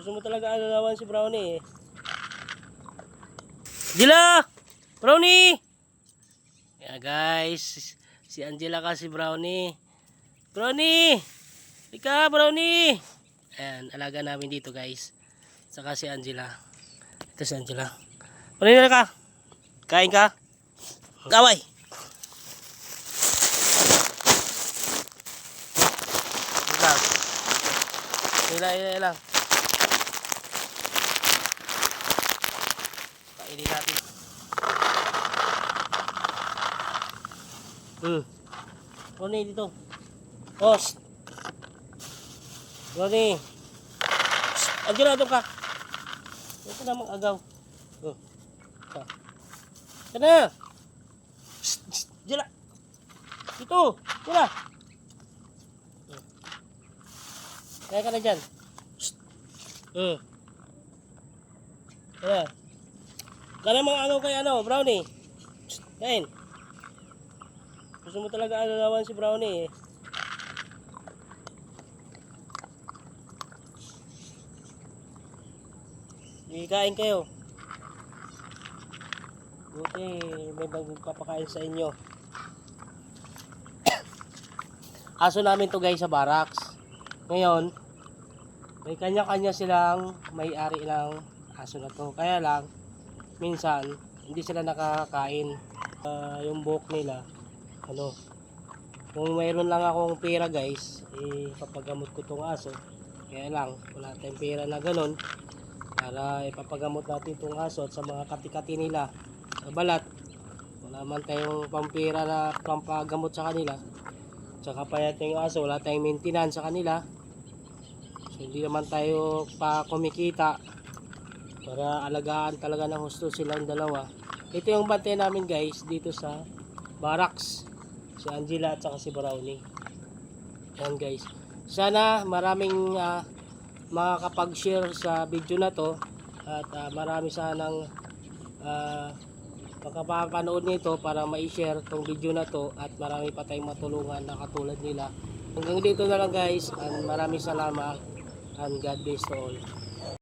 Gusto mo talaga ano naman si Brownie eh. Angela! Brownie! Yeah guys, si Angela ka si Brownie. Brownie! Ika Brownie! Ayan, alaga namin dito guys. Saka si Angela. Ito si Angela. Brownie na ka? Kain ka? Gaway! Ilang. Kainin natin. Ronnie dito. Host. Ronnie. Andiyan na doon ka. Ito na mga agaw. Ito na. Diyan na. Dito. Diyan na. Kaya ka na dyan. Kaya. Kaya mga ano kay ano, Brownie. Kain. Gusto mo talaga ano naman si Brownie eh. Kain kayo. Buti may magpapakain sa inyo. Aso namin to guys sa barracks. Ngayon, may kanya-kanya silang may-ari ng aso na to. Kaya lang, minsan, hindi sila nakakain. Yung buhok nila, ano, kung mayroon lang akong pera guys, ipapagamot ko tong aso. Kaya lang, wala tayong pera na ganun para ipapagamot natin tong aso at sa mga kati-kati nila sa balat. Wala man tayong pampera na pampagamot sa kanila. Tsaka payat yung aso, wala tayong maintenance sa kanila. So, hindi naman tayo pa kumikita para alagaan talaga ng husto silang dalawa. Ito yung bantay namin guys dito sa barracks, si Angela at saka si Brownie. Yan guys, sana maraming makakapag-share sa video na to at marami sanang makapapanood nito para ma-share tong video na to at marami pa tayong matulungan na katulad nila. Hanggang dito na lang guys, and maraming salamat and God bless to all.